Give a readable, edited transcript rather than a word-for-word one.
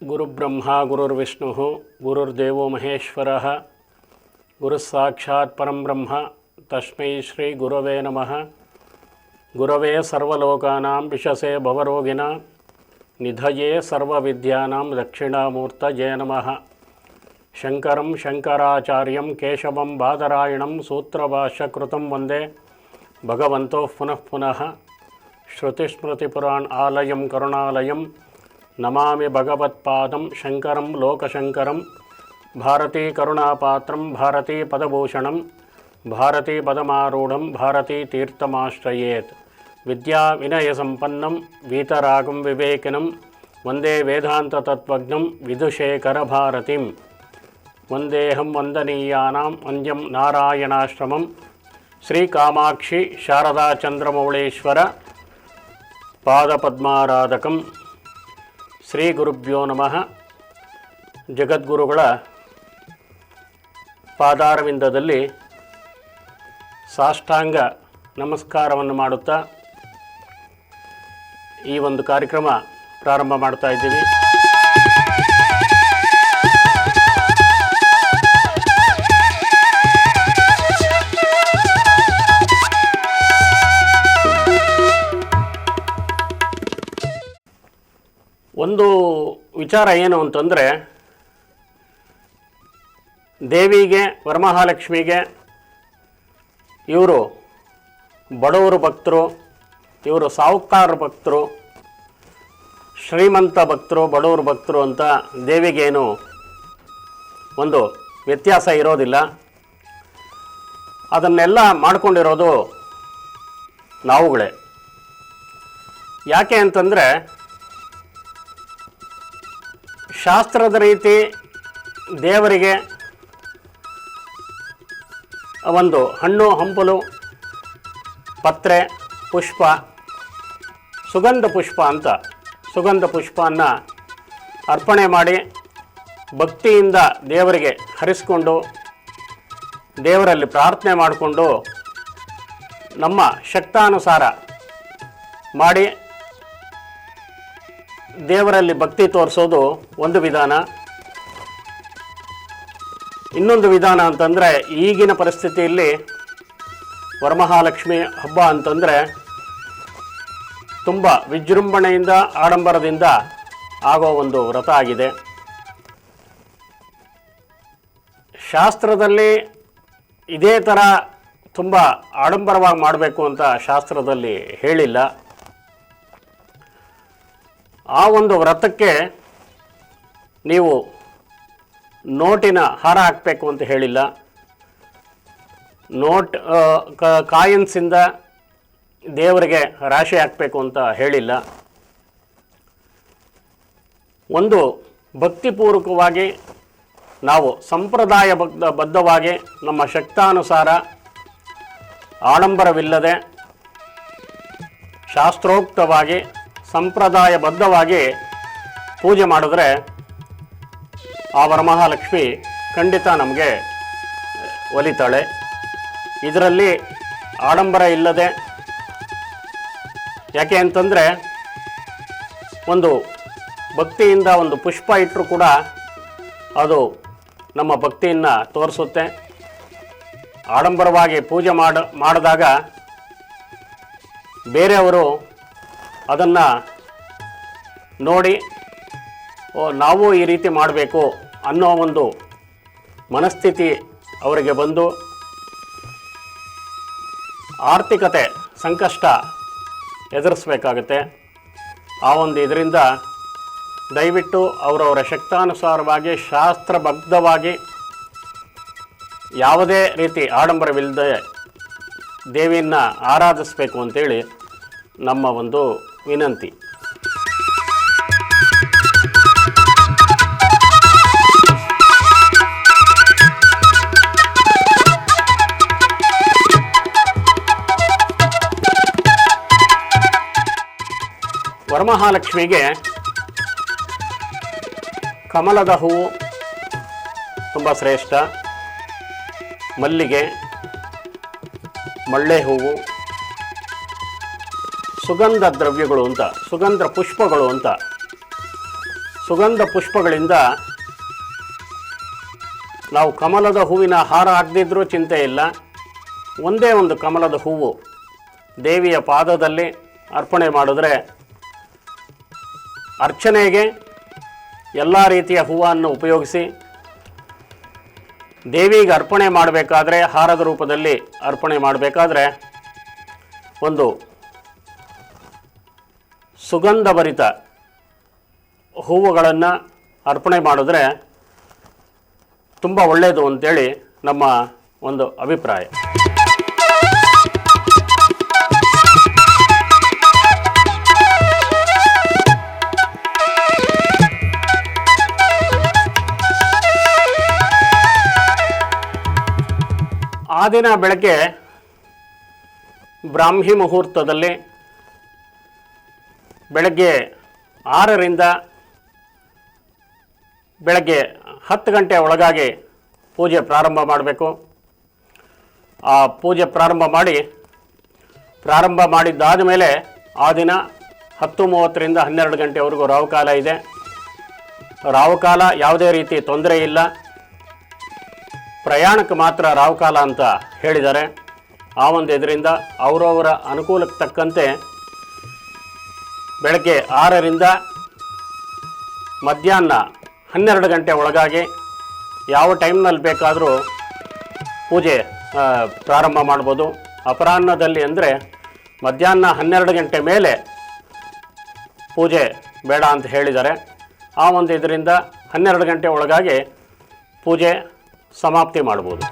ಗುರುಬ್ರಹ್ಮ ಗುರುರ್ವಿಷ್ಣು ಗುರುರ್ದೇವೋ ಮಹೇಶ್ವರಃ ಗುರುಸ್ಸಾಕ್ಷಾತ್ ಪರಂಬ್ರಹ್ಮ ತಸ್ಮೈ ಶ್ರೀ ಗುರವೇ ನಮಃ. ಗುರವೇ ಸರ್ವಲೋಕಾನಾಂ ವಿಷಸೇ ಭವರೋಗಿಣಾಂ ನಿಧಯೇ ಸರ್ವವಿದ್ಯಾನಾಂ ದಕ್ಷಿಣಾಮೂರ್ತಯೇ ನಮಃ. ಶಂಕರಂ ಶಂಕರಾಚಾರ್ಯಂ ಕೇಶವಂ ಬಾದರಾಯಣಂ ಸೂತ್ರಭಾಷ್ಯಕೃತಂ ವಂದೇ ಭಗವಂತೋ ಪುನಃ ಪುನಃ. ಶ್ರುತಿಸ್ಮೃತಿಪುರಾಣ ಆಲಯಂ ಕರುಣಾಲಯಂ ನಮಾಮಿ ಭಗವತ್ಪಾದಂ ಶಂಕರಂ ಲೋಕಶಂಕರಂ. ಭಾರತೀ ಕರುಣಾಪಾತ್ರಂ ಭಾರತೀ ಪದಭೂಷಣಂ ಭಾರತೀ ಪದಮಾರೂಢಂ ಭಾರತೀ ತೀರ್ಥಮಾಶ್ರಯೇತ್. ವಿದ್ಯಾ ವಿನಯ ಸಂಪನ್ನಂ ವೀತರಾಗಂ ವಿವೇಕಿನಂ ವಂದೇ ವೇದಾಂತ ತತ್ವಜ್ಞಂ ವಿದುಷೇಖರ ಭಾರತೀಂ. ವಂದೇಹಂ ವಂದನೀಯಾನಾಂ ವಂದ್ಯಂ ನಾರಾಯಣಾಶ್ರಮಂ ಶ್ರೀ ಕಾಮಾಕ್ಷಿ ಶಾರದಾ ಚಂದ್ರಮೌಳೇಶ್ವರ ಪಾದಪದ್ಮಾರಾಧಕಂ. ಶ್ರೀ ಗುರುಭ್ಯೋ ನಮಃ. ಜಗದ್ಗುರುಗಳ ಪಾದಾರವಿಂದದಲ್ಲಿ ಸಾಷ್ಟಾಂಗ ನಮಸ್ಕಾರವನ್ನು ಮಾಡುತ್ತಾ ಈ ಒಂದು ಕಾರ್ಯಕ್ರಮ ಪ್ರಾರಂಭ ಮಾಡ್ತಾ ಇದ್ದೀವಿ. ಒಂದು ವಿಚಾರ ಏನು ಅಂತಂದರೆ, ದೇವಿಗೆ ವರಮಹಾಲಕ್ಷ್ಮಿಗೆ ಇವರು ಬಡವರು ಭಕ್ತರು, ಇವರು ಸಾಹುಕಾರ ಭಕ್ತರು, ಶ್ರೀಮಂತ ಭಕ್ತರು, ಬಡವರು ಭಕ್ತರು ಅಂತ ದೇವಿಗೇನು ಒಂದು ವ್ಯತ್ಯಾಸ ಇರೋದಿಲ್ಲ. ಅದನ್ನೆಲ್ಲ ಮಾಡಿಕೊಂಡಿರೋದು ನಾವುಗಳೇ. ಯಾಕೆ ಅಂತಂದರೆ, ಶಾಸ್ತ್ರದ ರೀತಿ ದೇವರಿಗೆ ಒಂದು ಹಣ್ಣು ಹಂಪಲು ಪತ್ರೆ ಪುಷ್ಪ ಸುಗಂಧ ಪುಷ್ಪ ಅಂತ ಸುಗಂಧ ಪುಷ್ಪವನ್ನು ಅರ್ಪಣೆ ಮಾಡಿ ಭಕ್ತಿಯಿಂದ ದೇವರಿಗೆ ಹರಿಸ್ಕೊಂಡು ದೇವರಲ್ಲಿ ಪ್ರಾರ್ಥನೆ ಮಾಡಿಕೊಂಡು ನಮ್ಮ ಶಕ್ತಾನುಸಾರ ಮಾಡಿ ದೇವರಲ್ಲಿ ಭಕ್ತಿ ತೋರಿಸೋದು ಒಂದು ವಿಧಾನ. ಇನ್ನೊಂದು ವಿಧಾನ ಅಂತಂದರೆ, ಈಗಿನ ಪರಿಸ್ಥಿತಿಯಲ್ಲಿ ವರಮಹಾಲಕ್ಷ್ಮಿ ಹಬ್ಬ ಅಂತಂದರೆ ತುಂಬ ವಿಜೃಂಭಣೆಯಿಂದ ಆಡಂಬರದಿಂದ ಆಗೋ ಒಂದು ವ್ರತ ಆಗಿದೆ. ಶಾಸ್ತ್ರದಲ್ಲಿ ಇದೇ ಥರ ತುಂಬ ಆಡಂಬರವಾಗಿ ಮಾಡಬೇಕು ಅಂತ ಶಾಸ್ತ್ರದಲ್ಲಿ ಹೇಳಿಲ್ಲ. ಆ ಒಂದು ವ್ರತಕ್ಕೆ ನೀವು ನೋಟಿನ ಹಾರ ಹಾಕಬೇಕು ಅಂತ ಹೇಳಿಲ್ಲ. ನೋಟ್ ಕಾಯಿನ್ಸಿಂದ ದೇವರಿಗೆ ರಾಶಿ ಹಾಕಬೇಕು ಅಂತ ಹೇಳಿಲ್ಲ. ಒಂದು ಭಕ್ತಿಪೂರ್ವಕವಾಗಿ ನಾವು ಸಂಪ್ರದಾಯ ಬದ್ಧವಾಗಿ ನಮ್ಮ ಶಕ್ತಾನುಸಾರ ಆಡಂಬರವಿಲ್ಲದೆ ಶಾಸ್ತ್ರೋಕ್ತವಾಗಿ ಸಂಪ್ರದಾಯಬದ್ಧವಾಗಿ ಪೂಜೆ ಮಾಡಿದ್ರೆ ಆ ವರಮಹಾಲಕ್ಷ್ಮಿ ಖಂಡಿತ ನಮಗೆ ಒಲಿತಾಳೆ. ಇದರಲ್ಲಿ ಆಡಂಬರ ಇಲ್ಲದೆ, ಯಾಕೆ ಅಂತಂದರೆ ಒಂದು ಭಕ್ತಿಯಿಂದ ಒಂದು ಪುಷ್ಪ ಇಟ್ಟರೂ ಕೂಡ ಅದು ನಮ್ಮ ಭಕ್ತಿಯನ್ನು ತೋರಿಸುತ್ತೆ. ಆಡಂಬರವಾಗಿ ಪೂಜೆ ಮಾಡಿದಾಗ ಬೇರೆಯವರು ಅದನ್ನು ನೋಡಿ ನಾವು ಈ ರೀತಿ ಮಾಡಬೇಕು ಅನ್ನೋ ಒಂದು ಮನಸ್ಥಿತಿ ಅವರಿಗೆ ಬಂದು ಆರ್ಥಿಕತೆ ಸಂಕಷ್ಟ ಎದುರಿಸಬೇಕಾಗುತ್ತೆ. ಆ ಒಂದು ಇದರಿಂದ ದಯವಿಟ್ಟು ಅವರವರ ಶಕ್ತಾನುಸಾರವಾಗಿ ಶಾಸ್ತ್ರಬದ್ಧವಾಗಿ ಯಾವುದೇ ರೀತಿ ಆಡಂಬರವಿಲ್ಲದೆ ದೇವಿಯನ್ನು ಆರಾಧಿಸಬೇಕು ಅಂತೇಳಿ ನಮ್ಮ ಒಂದು ವಿನಂತಿ. ವರಮಹಾಲಕ್ಷ್ಮಿಗೆ ಕಮಲದ ಹೂವು ತುಂಬ ಶ್ರೇಷ್ಠ. ಮಲ್ಲಿಗೆ, ಮಳ್ಳೆ ಹೂವು, ಸುಗಂಧ ದ್ರವ್ಯಗಳು ಅಂತ, ಸುಗಂಧ ಪುಷ್ಪಗಳು ಅಂತ ಸುಗಂಧ ಪುಷ್ಪಗಳಿಂದ ನಾವು ಕಮಲದ ಹೂವಿನ ಹಾರ ಹಾಕದಿದ್ರೂ ಚಿಂತೆ ಇಲ್ಲ. ಒಂದೇ ಒಂದು ಕಮಲದ ಹೂವು ದೇವಿಯ ಪಾದದಲ್ಲಿ ಅರ್ಪಣೆ ಮಾಡಿದ್ರೆ ಅರ್ಚನೆಗೆ ಎಲ್ಲ ರೀತಿಯ ಹೂವನ್ನು ಉಪಯೋಗಿಸಿ ದೇವಿಗೆ ಅರ್ಪಣೆ ಮಾಡಬೇಕಾದ್ರೆ, ಹಾರದ ರೂಪದಲ್ಲಿ ಅರ್ಪಣೆ ಮಾಡಬೇಕಾದ್ರೆ ಒಂದು ಸುಗಂಧಭರಿತ ಹೂವುಗಳನ್ನು ಅರ್ಪಣೆ ಮಾಡಿದ್ರೆ ತುಂಬ ಒಳ್ಳೆಯದು ಅಂತೇಳಿ ನಮ್ಮ ಒಂದು ಅಭಿಪ್ರಾಯ. ಆ ದಿನ ಬೆಳಗ್ಗೆ ಬ್ರಾಹ್ಮಿ ಮುಹೂರ್ತದಲ್ಲಿ ಬೆಳಗ್ಗೆ 6ರಿಂದ ಬೆಳಗ್ಗೆ 10 ಗಂಟೆ ಒಳಗಾಗಿ ಪೂಜೆ ಪ್ರಾರಂಭ ಮಾಡಬೇಕು. ಆ ಪೂಜೆ ಪ್ರಾರಂಭ ಮಾಡಿದ್ದಾದ ಮೇಲೆ ಆ ದಿನ 10:30ರಿಂದ 12 ಗಂಟೆವರೆಗೂ ರಾಹುಕಾಲ ಇದೆ. ರಾಹುಕಾಲ ಯಾವುದೇ ರೀತಿ ತೊಂದರೆ ಇಲ್ಲ, ಪ್ರಯಾಣಕ್ಕೆ ಮಾತ್ರ ರಾಹುಕಾಲ ಅಂತ ಹೇಳಿದ್ದಾರೆ. ಆ ಒಂದು ಇದರಿಂದ ಅವರವರ ಅನುಕೂಲಕ್ಕೆ ತಕ್ಕಂತೆ ಬೆಳಗ್ಗೆ 6ರಿಂದ ಮಧ್ಯಾಹ್ನ 12 ಗಂಟೆ ಒಳಗಾಗಿ ಯಾವ ಟೈಮ್ನಲ್ಲಿ ಬೇಕಾದರೂ ಪೂಜೆ ಪ್ರಾರಂಭ ಮಾಡ್ಬೋದು. ಅಪರಾಹ್ನದಲ್ಲಿ ಅಂದರೆ ಮಧ್ಯಾಹ್ನ 12 ಗಂಟೆ ಮೇಲೆ ಪೂಜೆ ಬೇಡ ಅಂತ ಹೇಳಿದ್ದಾರೆ. ಆ ಒಂದು ಇದರಿಂದ 12 ಗಂಟೆ ಒಳಗಾಗಿ ಪೂಜೆ ಸಮಾಪ್ತಿ ಮಾಡ್ಬೋದು.